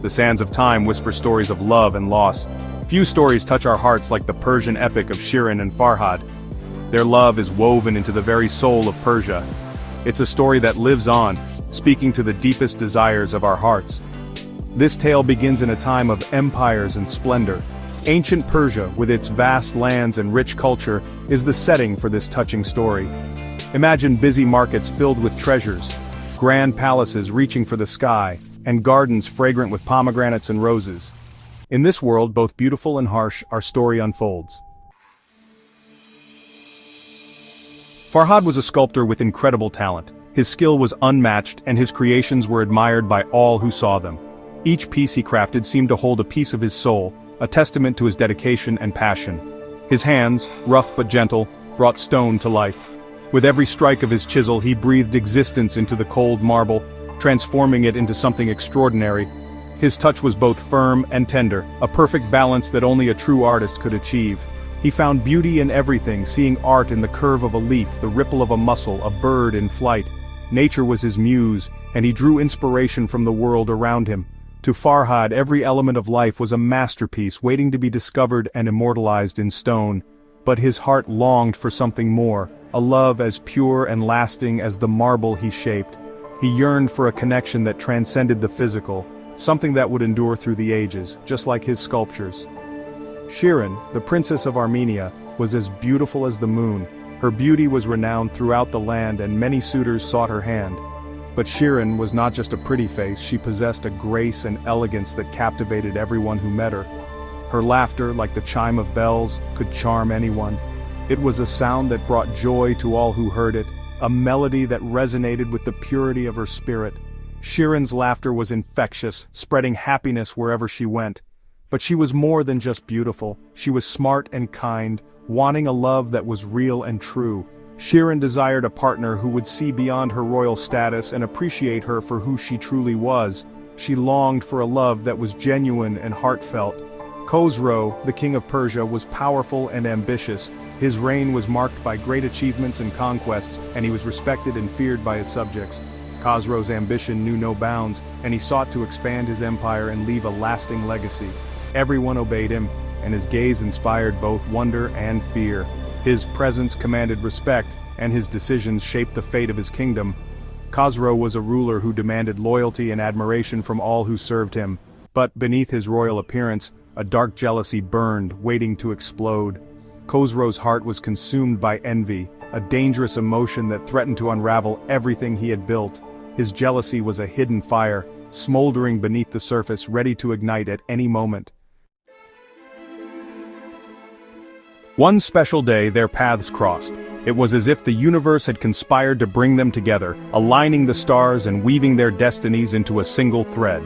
The sands of time whisper stories of love and loss. Few stories touch our hearts like the Persian epic of Shirin and Farhad. Their love is woven into the very soul of Persia. It's a story that lives on, speaking to the deepest desires of our hearts. This tale begins in a time of empires and splendor. Ancient Persia, with its vast lands and rich culture, is the setting for this touching story. Imagine busy markets filled with treasures, grand palaces reaching for the sky, and gardens fragrant with pomegranates and roses. In this world, both beautiful and harsh, our story unfolds. Farhad was a sculptor with incredible talent. His skill was unmatched, and his creations were admired by all who saw them. Each piece he crafted seemed to hold a piece of his soul, a testament to his dedication and passion. His hands, rough but gentle, brought stone to life. With every strike of his chisel he breathed existence into the cold marble, transforming it into something extraordinary. His touch was both firm and tender, a perfect balance that only a true artist could achieve. He found beauty in everything, seeing art in the curve of a leaf, the ripple of a mussel, a bird in flight. Nature was his muse, and he drew inspiration from the world around him. To Farhad, every element of life was a masterpiece waiting to be discovered and immortalized in stone. But his heart longed for something more, a love as pure and lasting as the marble he shaped. He yearned for a connection that transcended the physical, something that would endure through the ages, just like his sculptures. Shirin, the princess of Armenia, was as beautiful as the moon. Her beauty was renowned throughout the land, and many suitors sought her hand. But Shirin was not just a pretty face, she possessed a grace and elegance that captivated everyone who met her. Her laughter, like the chime of bells, could charm anyone. It was a sound that brought joy to all who heard it, a melody that resonated with the purity of her spirit. Shirin's laughter was infectious, spreading happiness wherever she went. But she was more than just beautiful, she was smart and kind, wanting a love that was real and true. Shirin desired a partner who would see beyond her royal status and appreciate her for who she truly was. She longed for a love that was genuine and heartfelt. Khosrow, the king of Persia, was powerful and ambitious. His reign was marked by great achievements and conquests, and he was respected and feared by his subjects. Khosrow's ambition knew no bounds, and he sought to expand his empire and leave a lasting legacy. Everyone obeyed him, and his gaze inspired both wonder and fear. His presence commanded respect, and his decisions shaped the fate of his kingdom. Khosrow was a ruler who demanded loyalty and admiration from all who served him. But beneath his royal appearance, a dark jealousy burned, waiting to explode. Khosrow's heart was consumed by envy, a dangerous emotion that threatened to unravel everything he had built. His jealousy was a hidden fire, smoldering beneath the surface, ready to ignite at any moment. One special day, their paths crossed. It was as if the universe had conspired to bring them together, aligning the stars and weaving their destinies into a single thread.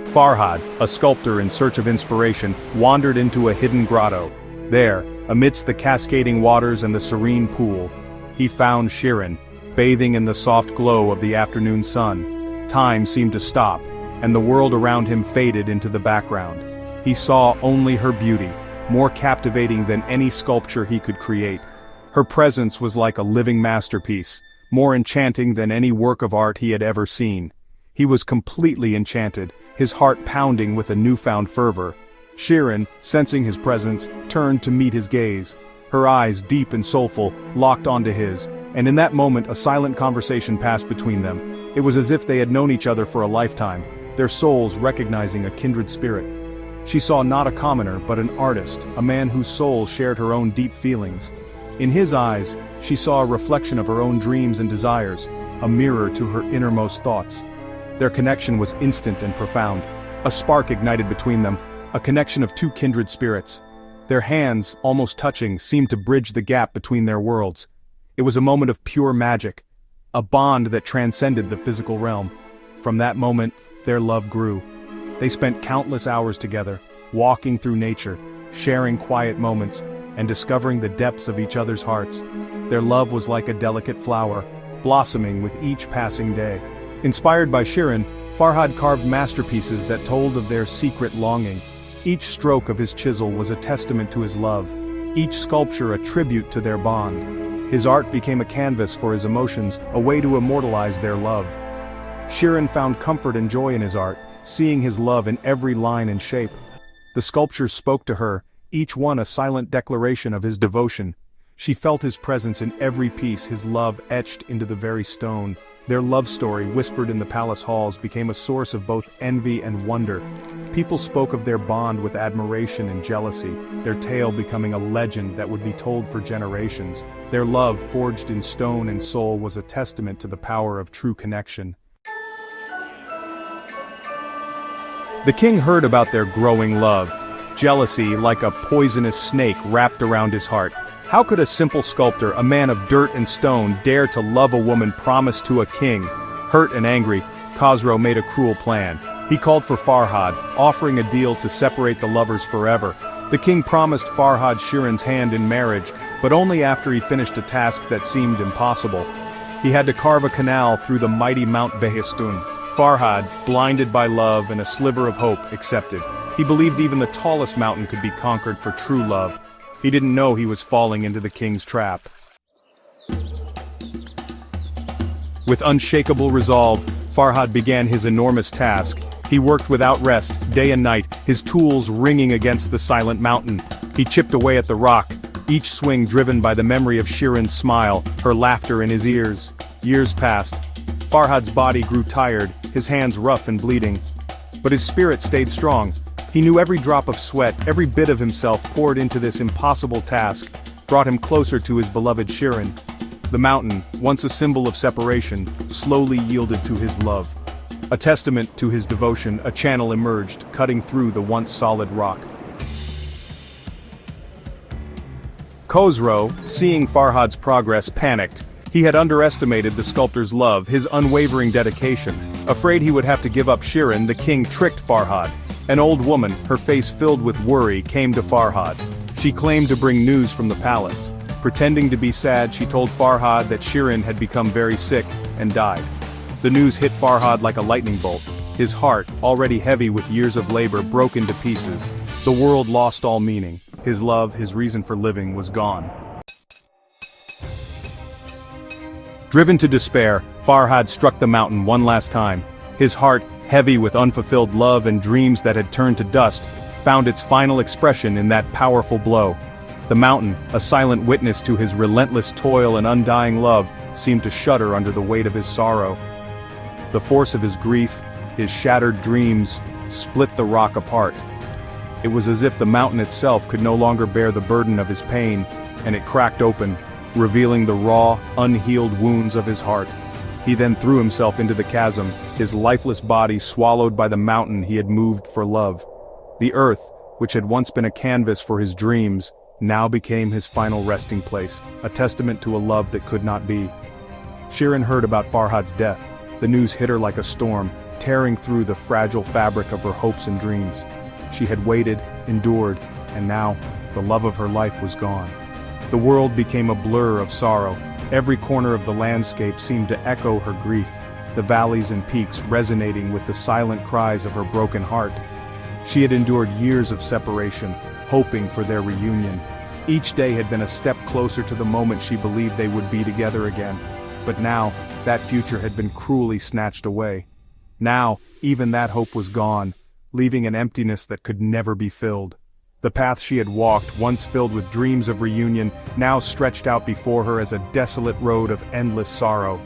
Farhad, a sculptor in search of inspiration, wandered into a hidden grotto. There, amidst the cascading waters and the serene pool, he found Shirin, bathing in the soft glow of the afternoon sun. Time seemed to stop, and the world around him faded into the background. He saw only her beauty, more captivating than any sculpture he could create. Her presence was like a living masterpiece, more enchanting than any work of art he had ever seen. He was completely enchanted, his heart pounding with a newfound fervor. Shirin, sensing his presence, turned to meet his gaze. Her eyes, deep and soulful, locked onto his, and in that moment a silent conversation passed between them. It was as if they had known each other for a lifetime, their souls recognizing a kindred spirit. She saw not a commoner but an artist, a man whose soul shared her own deep feelings. In his eyes, she saw a reflection of her own dreams and desires, a mirror to her innermost thoughts. Their connection was instant and profound. A spark ignited between them, a connection of two kindred spirits. Their hands, almost touching, seemed to bridge the gap between their worlds. It was a moment of pure magic, a bond that transcended the physical realm. From that moment, their love grew. They spent countless hours together, walking through nature, sharing quiet moments, and discovering the depths of each other's hearts. Their love was like a delicate flower, blossoming with each passing day. Inspired by Shirin, Farhad carved masterpieces that told of their secret longing. Each stroke of his chisel was a testament to his love, each sculpture a tribute to their bond. His art became a canvas for his emotions, a way to immortalize their love. Shirin found comfort and joy in his art, seeing his love in every line and shape. The sculptures spoke to her, each one a silent declaration of his devotion. She felt his presence in every piece, his love etched into the very stone. Their love story, whispered in the palace halls, became a source of both envy and wonder. People spoke of their bond with admiration and jealousy, their tale becoming a legend that would be told for generations. Their love, forged in stone and soul, was a testament to the power of true connection. The king heard about their growing love. Jealousy, like a poisonous snake, wrapped around his heart. How could a simple sculptor, a man of dirt and stone, dare to love a woman promised to a king? Hurt and angry, Khosrow made a cruel plan. He called for Farhad, offering a deal to separate the lovers forever. The king promised Farhad Shirin's hand in marriage, but only after he finished a task that seemed impossible. He had to carve a canal through the mighty Mount Behistun. Farhad, blinded by love and a sliver of hope, accepted. He believed even the tallest mountain could be conquered for true love. He didn't know he was falling into the king's trap. With unshakable resolve, Farhad began his enormous task. He worked without rest, day and night, his tools ringing against the silent mountain. He chipped away at the rock, each swing driven by the memory of Shirin's smile, her laughter in his ears. Years passed. Farhad's body grew tired, his hands rough and bleeding. But his spirit stayed strong. He knew every drop of sweat, every bit of himself poured into this impossible task, brought him closer to his beloved Shirin. The mountain, once a symbol of separation, slowly yielded to his love. A testament to his devotion, a channel emerged, cutting through the once solid rock. Khosrow, seeing Farhad's progress, panicked. He had underestimated the sculptor's love, his unwavering dedication. Afraid he would have to give up Shirin, the king tricked Farhad. An old woman, her face filled with worry, came to Farhad. She claimed to bring news from the palace. Pretending to be sad, she told Farhad that Shirin had become very sick and died. The news hit Farhad like a lightning bolt. His heart, already heavy with years of labor, broke into pieces. The world lost all meaning. His love, his reason for living, was gone. Driven to despair, Farhad struck the mountain one last time. His heart, heavy with unfulfilled love and dreams that had turned to dust, found its final expression in that powerful blow. The mountain, a silent witness to his relentless toil and undying love, seemed to shudder under the weight of his sorrow. The force of his grief, his shattered dreams, split the rock apart. It was as if the mountain itself could no longer bear the burden of his pain, and it cracked open, revealing the raw, unhealed wounds of his heart. He then threw himself into the chasm, his lifeless body swallowed by the mountain he had moved for love. The earth, which had once been a canvas for his dreams, now became his final resting place, a testament to a love that could not be. Shirin heard about Farhad's death. The news hit her like a storm, tearing through the fragile fabric of her hopes and dreams. She had waited, endured, and now, the love of her life was gone. The world became a blur of sorrow. Every corner of the landscape seemed to echo her grief, the valleys and peaks resonating with the silent cries of her broken heart. She had endured years of separation, hoping for their reunion. Each day had been a step closer to the moment she believed they would be together again. But now, that future had been cruelly snatched away. Now, even that hope was gone, leaving an emptiness that could never be filled. The path she had walked, once filled with dreams of reunion, now stretched out before her as a desolate road of endless sorrow.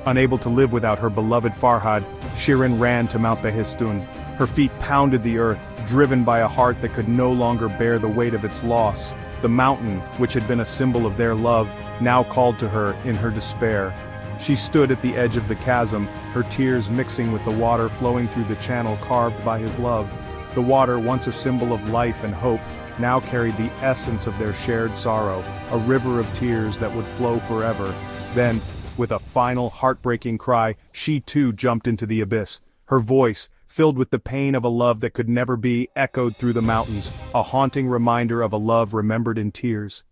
Unable to live without her beloved Farhad, Shirin ran to Mount Behistun. Her feet pounded the earth, driven by a heart that could no longer bear the weight of its loss. The mountain, which had been a symbol of their love, now called to her in her despair. She stood at the edge of the chasm, her tears mixing with the water flowing through the channel carved by his love. The water, once a symbol of life and hope, now carried the essence of their shared sorrow, a river of tears that would flow forever. Then, with a final heartbreaking cry, she too jumped into the abyss. Her voice, filled with the pain of a love that could never be, echoed through the mountains, a haunting reminder of a love remembered in tears.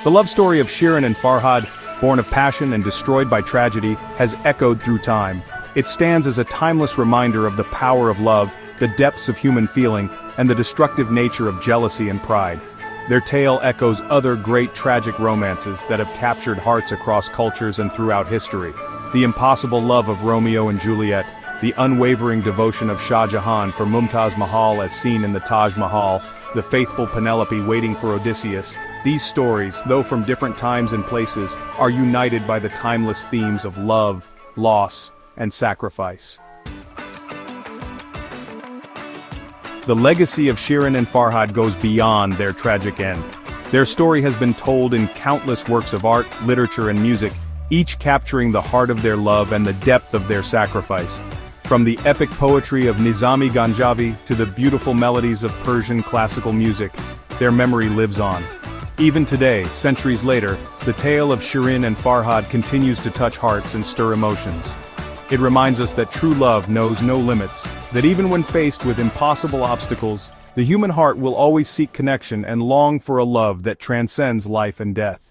The love story of Shirin and Farhad, born of passion and destroyed by tragedy, has echoed through time. It stands as a timeless reminder of the power of love, the depths of human feeling, and the destructive nature of jealousy and pride. Their tale echoes other great tragic romances that have captured hearts across cultures and throughout history. The impossible love of Romeo and Juliet, the unwavering devotion of Shah Jahan for Mumtaz Mahal as seen in the Taj Mahal, the faithful Penelope waiting for Odysseus. These stories, though from different times and places, are united by the timeless themes of love, loss, and sacrifice. The legacy of Shirin and Farhad goes beyond their tragic end. Their story has been told in countless works of art, literature and music, each capturing the heart of their love and the depth of their sacrifice. From the epic poetry of Nizami Ganjavi to the beautiful melodies of Persian classical music, their memory lives on. Even today, centuries later, the tale of Shirin and Farhad continues to touch hearts and stir emotions. It reminds us that true love knows no limits, that even when faced with impossible obstacles, the human heart will always seek connection and long for a love that transcends life and death.